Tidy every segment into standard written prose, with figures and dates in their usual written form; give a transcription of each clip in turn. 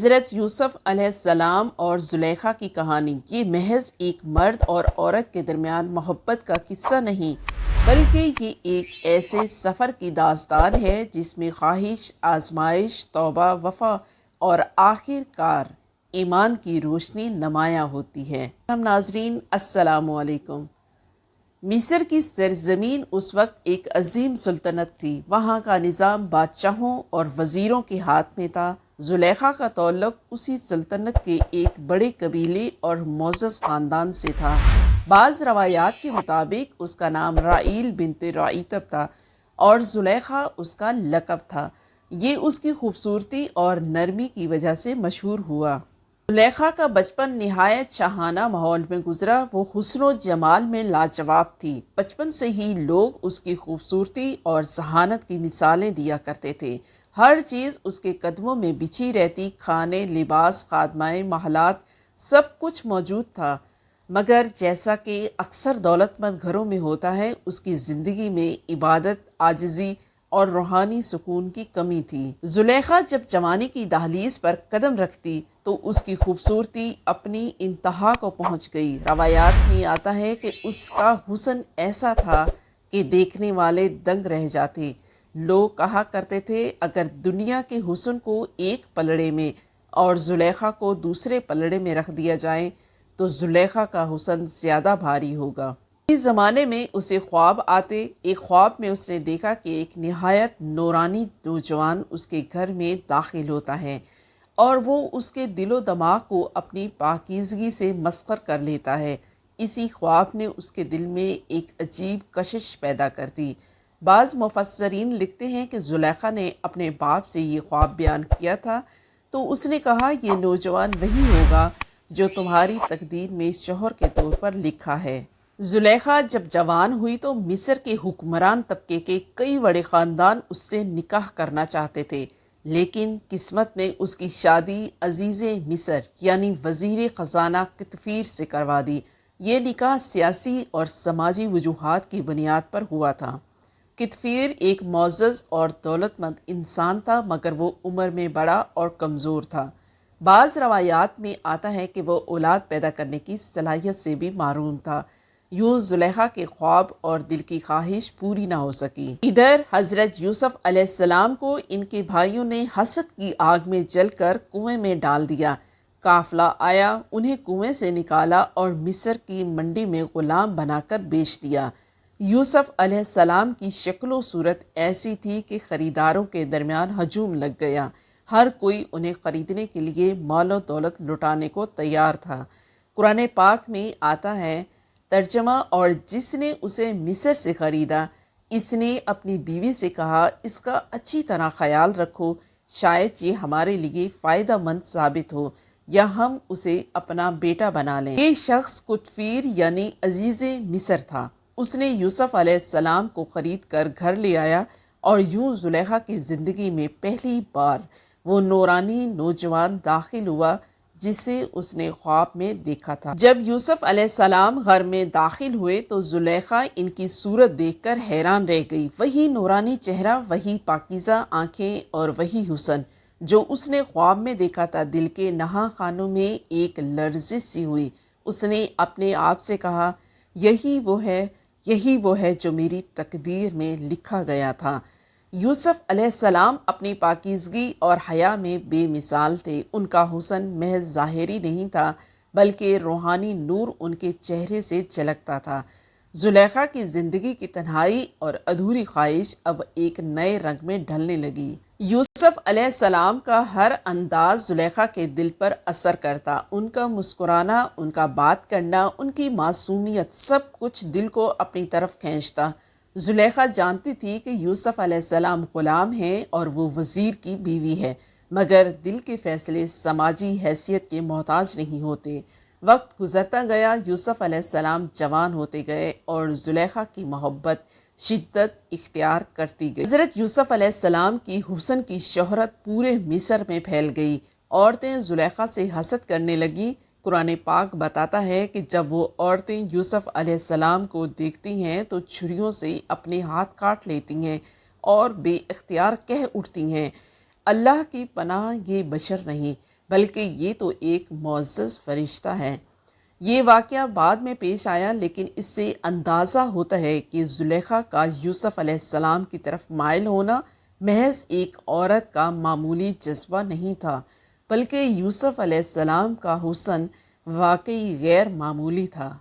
حضرت یوسف علیہ السلام اور زلیخا کی کہانی یہ محض ایک مرد اور عورت کے درمیان محبت کا قصہ نہیں، بلکہ یہ ایک ایسے سفر کی داستان ہے جس میں خواہش، آزمائش، توبہ، وفا اور آخر کار ایمان کی روشنی نمایاں ہوتی ہے۔ ناظرین السلام علیکم۔ مصر کی سرزمین اس وقت ایک عظیم سلطنت تھی۔ وہاں کا نظام بادشاہوں اور وزیروں کے ہاتھ میں تھا۔ زلیخا کا تعلق اسی سلطنت کے ایک بڑے قبیلے اور معزز خاندان سے تھا۔ بعض روایات کے مطابق اس کا نام رائیل بنت رعیتب تھا اور زلیخا اس کا لقب تھا۔ یہ اس کی خوبصورتی اور نرمی کی وجہ سے مشہور ہوا۔ زلیخا کا بچپن نہایت شاہانہ ماحول میں گزرا۔ وہ حسن و جمال میں لاجواب تھی۔ بچپن سے ہی لوگ اس کی خوبصورتی اور ذہانت کی مثالیں دیا کرتے تھے۔ ہر چیز اس کے قدموں میں بچھی رہتی، کھانے، لباس، خادمائیں، محلات، سب کچھ موجود تھا، مگر جیسا کہ اکثر دولت مند گھروں میں ہوتا ہے، اس کی زندگی میں عبادت، عاجزی اور روحانی سکون کی کمی تھی۔ زلیخا جب جوانی کی دہلیز پر قدم رکھتی تو اس کی خوبصورتی اپنی انتہا کو پہنچ گئی۔ روایات میں آتا ہے کہ اس کا حسن ایسا تھا کہ دیکھنے والے دنگ رہ جاتے۔ لوگ کہا کرتے تھے اگر دنیا کے حسن کو ایک پلڑے میں اور زلیخا کو دوسرے پلڑے میں رکھ دیا جائے تو زلیخا کا حسن زیادہ بھاری ہوگا۔ اس زمانے میں اسے خواب آتے۔ ایک خواب میں اس نے دیکھا کہ ایک نہایت نورانی نوجوان اس کے گھر میں داخل ہوتا ہے اور وہ اس کے دل و دماغ کو اپنی پاکیزگی سے مسخر کر لیتا ہے۔ اسی خواب نے اس کے دل میں ایک عجیب کشش پیدا کر دی۔ بعض مفسرین لکھتے ہیں کہ زلیخا نے اپنے باپ سے یہ خواب بیان کیا تھا تو اس نے کہا یہ نوجوان وہی ہوگا جو تمہاری تقدیر میں شوہر کے طور پر لکھا ہے۔ زلیخا جب جوان ہوئی تو مصر کے حکمران طبقے کے کئی بڑے خاندان اس سے نکاح کرنا چاہتے تھے، لیکن قسمت نے اس کی شادی عزیز مصر یعنی وزیر خزانہ قطفیر سے کروا دی۔ یہ نکاح سیاسی اور سماجی وجوہات کی بنیاد پر ہوا تھا۔ قطفیر ایک معزز اور دولت مند انسان تھا، مگر وہ عمر میں بڑا اور کمزور تھا۔ بعض روایات میں آتا ہے کہ وہ اولاد پیدا کرنے کی صلاحیت سے بھی محروم تھا۔ یوں زلیخا کے خواب اور دل کی خواہش پوری نہ ہو سکی۔ ادھر حضرت یوسف علیہ السلام کو ان کے بھائیوں نے حسد کی آگ میں جل کر کنویں میں ڈال دیا۔ قافلہ آیا، انہیں کنویں سے نکالا اور مصر کی منڈی میں غلام بنا کر بیچ دیا۔ یوسف علیہ السلام کی شکل و صورت ایسی تھی کہ خریداروں کے درمیان ہجوم لگ گیا۔ ہر کوئی انہیں خریدنے کے لیے مال و دولت لٹانے کو تیار تھا۔ قرآن پاک میں آتا ہے ترجمہ، اور جس نے اسے مصر سے خریدا اس نے اپنی بیوی سے کہا اس کا اچھی طرح خیال رکھو، شاید یہ ہمارے لیے فائدہ مند ثابت ہو یا ہم اسے اپنا بیٹا بنا لیں۔ یہ شخص قطفیر یعنی عزیز مصر تھا۔ اس نے یوسف علیہ السلام کو خرید کر گھر لے آیا اور یوں زلیخا کی زندگی میں پہلی بار وہ نورانی نوجوان داخل ہوا جسے اس نے خواب میں دیکھا تھا۔ جب یوسف علیہ السلام گھر میں داخل ہوئے تو زلیخا ان کی صورت دیکھ کر حیران رہ گئی۔ وہی نورانی چہرہ، وہی پاکیزہ آنکھیں اور وہی حسن جو اس نے خواب میں دیکھا تھا۔ دل کے نہاں خانوں میں ایک لرزش سی ہوئی۔ اس نے اپنے آپ سے کہا یہی وہ ہے جو میری تقدیر میں لکھا گیا تھا۔ یوسف علیہ السلام اپنی پاکیزگی اور حیا میں بے مثال تھے۔ ان کا حسن محض ظاہری نہیں تھا بلکہ روحانی نور ان کے چہرے سے جھلکتا تھا۔ زلیخا کی زندگی کی تنہائی اور ادھوری خواہش اب ایک نئے رنگ میں ڈھلنے لگی۔ یوسف علیہ السلام کا ہر انداز زلیخا کے دل پر اثر کرتا۔ ان کا مسکرانا، ان کا بات کرنا، ان کی معصومیت، سب کچھ دل کو اپنی طرف کھینچتا۔ زلیخا جانتی تھی کہ یوسف علیہ السلام غلام ہیں اور وہ وزیر کی بیوی ہے، مگر دل کے فیصلے سماجی حیثیت کے محتاج نہیں ہوتے۔ وقت گزرتا گیا، یوسف علیہ السلام جوان ہوتے گئے اور زلیخا کی محبت شدت اختیار کرتی گئی۔ حضرت یوسف علیہ السلام کی حسن کی شہرت پورے مصر میں پھیل گئی۔ عورتیں زلیخا سے حسد کرنے لگیں۔ قرآن پاک بتاتا ہے کہ جب وہ عورتیں یوسف علیہ السلام کو دیکھتی ہیں تو چھریوں سے اپنے ہاتھ کاٹ لیتی ہیں اور بے اختیار کہہ اٹھتی ہیں اللہ کی پناہ یہ بشر نہیں، بلکہ یہ تو ایک معزز فرشتہ ہے۔ یہ واقعہ بعد میں پیش آیا، لیکن اس سے اندازہ ہوتا ہے کہ زلیخا کا یوسف علیہ السلام کی طرف مائل ہونا محض ایک عورت کا معمولی جذبہ نہیں تھا، بلکہ یوسف علیہ السلام کا حسن واقعی غیر معمولی تھا۔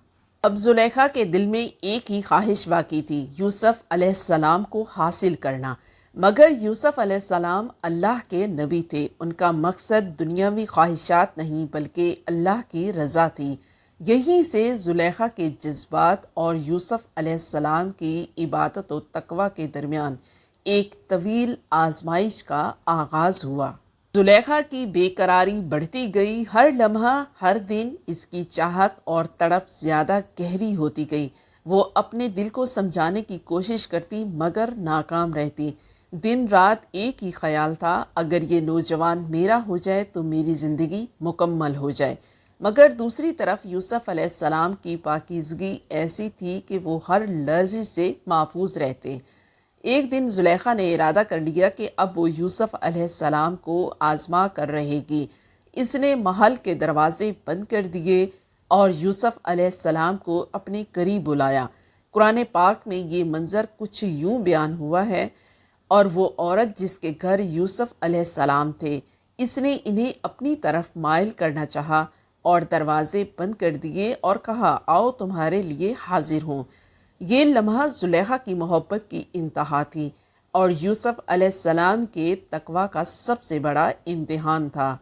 اب زلیخا کے دل میں ایک ہی خواہش باقی تھی، یوسف علیہ السلام کو حاصل کرنا۔ مگر یوسف علیہ السلام اللہ کے نبی تھے، ان کا مقصد دنیاوی خواہشات نہیں بلکہ اللہ کی رضا تھی۔ یہیں سے زلیخا کے جذبات اور یوسف علیہ السلام کی عبادت و تقوی کے درمیان ایک طویل آزمائش کا آغاز ہوا۔ زلیخا کی بے قراری بڑھتی گئی، ہر لمحہ ہر دن اس کی چاہت اور تڑپ زیادہ گہری ہوتی گئی۔ وہ اپنے دل کو سمجھانے کی کوشش کرتی مگر ناکام رہتی۔ دن رات ایک ہی خیال تھا، اگر یہ نوجوان میرا ہو جائے تو میری زندگی مکمل ہو جائے۔ مگر دوسری طرف یوسف علیہ السلام کی پاکیزگی ایسی تھی کہ وہ ہر لرزش سے محفوظ رہتے۔ ایک دن زلیخا نے ارادہ کر لیا کہ اب وہ یوسف علیہ السلام کو آزما کر رہے گی۔ اس نے محل کے دروازے بند کر دیے اور یوسف علیہ السلام کو اپنے قریب بلایا۔ قرآن پاک میں یہ منظر کچھ یوں بیان ہوا ہے، اور وہ عورت جس کے گھر یوسف علیہ السلام تھے، اس نے انہیں اپنی طرف مائل کرنا چاہا اور دروازے بند کر دیے اور کہا، آؤ تمہارے لیے حاضر ہوں۔ یہ لمحہ زلیخا کی محبت کی انتہا تھی اور یوسف علیہ السلام کے تقوی کا سب سے بڑا امتحان تھا۔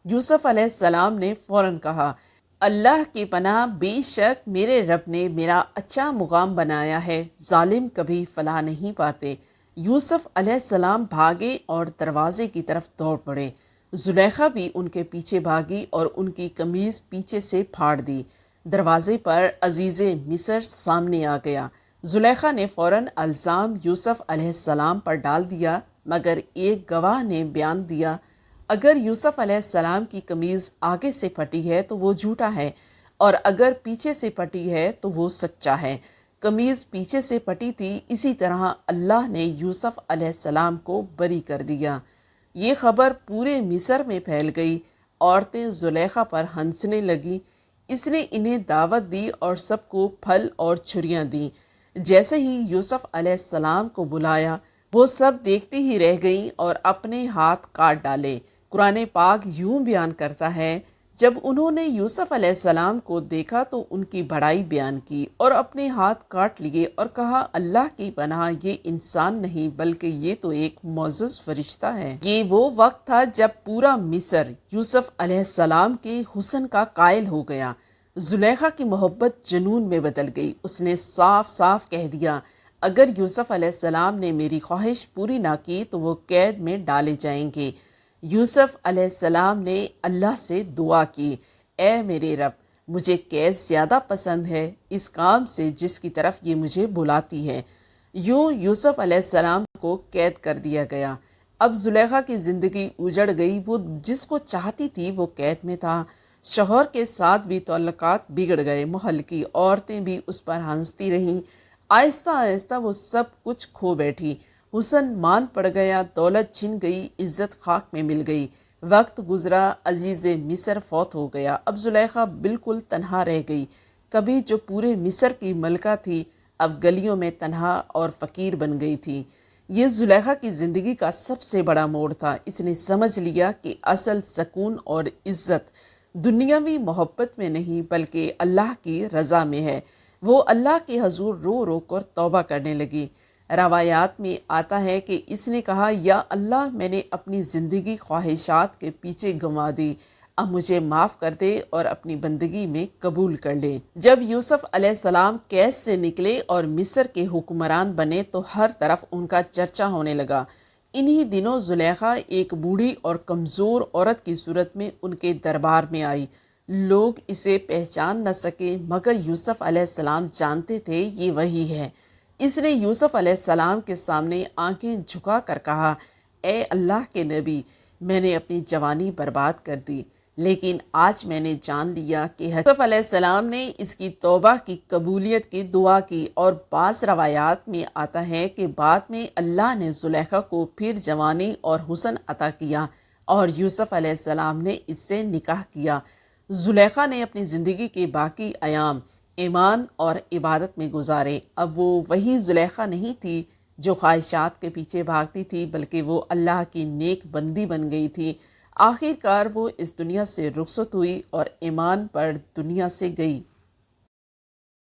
یوسف علیہ السلام نے فوراً کہا، اللہ کی پناہ، بے شک میرے رب نے میرا اچھا مقام بنایا ہے، ظالم کبھی فلاح نہیں پاتے۔ یوسف علیہ السلام بھاگے اور دروازے کی طرف دوڑ پڑے۔ زلیخا بھی ان کے پیچھے بھاگی اور ان کی قمیض پیچھے سے پھاڑ دی۔ دروازے پر عزیز مصر سامنے آ گیا۔ زلیخا نے فوراً الزام یوسف علیہ السلام پر ڈال دیا، مگر ایک گواہ نے بیان دیا، اگر یوسف علیہ السلام کی قمیض آگے سے پھٹی ہے تو وہ جھوٹا ہے، اور اگر پیچھے سے پھٹی ہے تو وہ سچا ہے۔ قمیض پیچھے سے پھٹی تھی، اسی طرح اللہ نے یوسف علیہ السلام کو بری کر دیا۔ یہ خبر پورے مصر میں پھیل گئی، عورتیں زلیخا پر ہنسنے لگیں۔ اس نے انہیں دعوت دی اور سب کو پھل اور چھریاں دیں۔ جیسے ہی یوسف علیہ السلام کو بلایا، وہ سب دیکھتی ہی رہ گئیں اور اپنے ہاتھ کاٹ ڈالے۔ قرآن پاک یوں بیان کرتا ہے، جب انہوں نے یوسف علیہ السلام کو دیکھا تو ان کی بڑائی بیان کی اور اپنے ہاتھ کاٹ لیے اور کہا، اللہ کی پناہ، یہ انسان نہیں بلکہ یہ تو ایک معزز فرشتہ ہے۔ یہ وہ وقت تھا جب پورا مصر یوسف علیہ السلام کے حسن کا قائل ہو گیا۔ زلیخا کی محبت جنون میں بدل گئی۔ اس نے صاف صاف کہہ دیا، اگر یوسف علیہ السلام نے میری خواہش پوری نہ کی تو وہ قید میں ڈالے جائیں گے۔ یوسف علیہ السلام نے اللہ سے دعا کی، اے میرے رب، مجھے قید زیادہ پسند ہے اس کام سے جس کی طرف یہ مجھے بلاتی ہے۔ یوں یوسف علیہ السلام کو قید کر دیا گیا۔ اب زلیخا کی زندگی اجڑ گئی۔ وہ جس کو چاہتی تھی وہ قید میں تھا۔ شوہر کے ساتھ بھی تعلقات بگڑ گئے، محل کی عورتیں بھی اس پر ہنستی رہیں۔ آہستہ آہستہ وہ سب کچھ کھو بیٹھی۔ حسن مان پڑ گیا، دولت چھن گئی، عزت خاک میں مل گئی۔ وقت گزرا، عزیز مصر فوت ہو گیا۔ اب زلیخا بالکل تنہا رہ گئی۔ کبھی جو پورے مصر کی ملکہ تھی، اب گلیوں میں تنہا اور فقیر بن گئی تھی۔ یہ زلیخا کی زندگی کا سب سے بڑا موڑ تھا۔ اس نے سمجھ لیا کہ اصل سکون اور عزت دنیاوی محبت میں نہیں بلکہ اللہ کی رضا میں ہے۔ وہ اللہ کے حضور رو رو کر توبہ کرنے لگی۔ روایات میں آتا ہے کہ اس نے کہا، یا اللہ، میں نے اپنی زندگی خواہشات کے پیچھے گنوا دی، اب مجھے معاف کر دے اور اپنی بندگی میں قبول کر لے۔ جب یوسف علیہ السلام قید سے نکلے اور مصر کے حکمران بنے تو ہر طرف ان کا چرچا ہونے لگا۔ انہی دنوں زلیخا ایک بوڑھی اور کمزور عورت کی صورت میں ان کے دربار میں آئی۔ لوگ اسے پہچان نہ سکے، مگر یوسف علیہ السلام جانتے تھے یہ وہی ہے۔ اس نے یوسف علیہ السلام کے سامنے آنکھیں جھکا کر کہا، اے اللہ کے نبی، میں نے اپنی جوانی برباد کر دی، لیکن آج میں نے جان لیا کہ یوسف علیہ السلام نے اس کی توبہ کی قبولیت کی دعا کی۔ اور بعض روایات میں آتا ہے کہ بعد میں اللہ نے زلیخا کو پھر جوانی اور حسن عطا کیا اور یوسف علیہ السلام نے اس سے نکاح کیا۔ زلیخا نے اپنی زندگی کے باقی ایام ایمان اور عبادت میں گزارے۔ اب وہ وہی زلیخا نہیں تھی جو خواہشات کے پیچھے بھاگتی تھی، بلکہ وہ اللہ کی نیک بندی بن گئی تھی۔ آخر کار وہ اس دنیا سے رخصت ہوئی اور ایمان پر دنیا سے گئی۔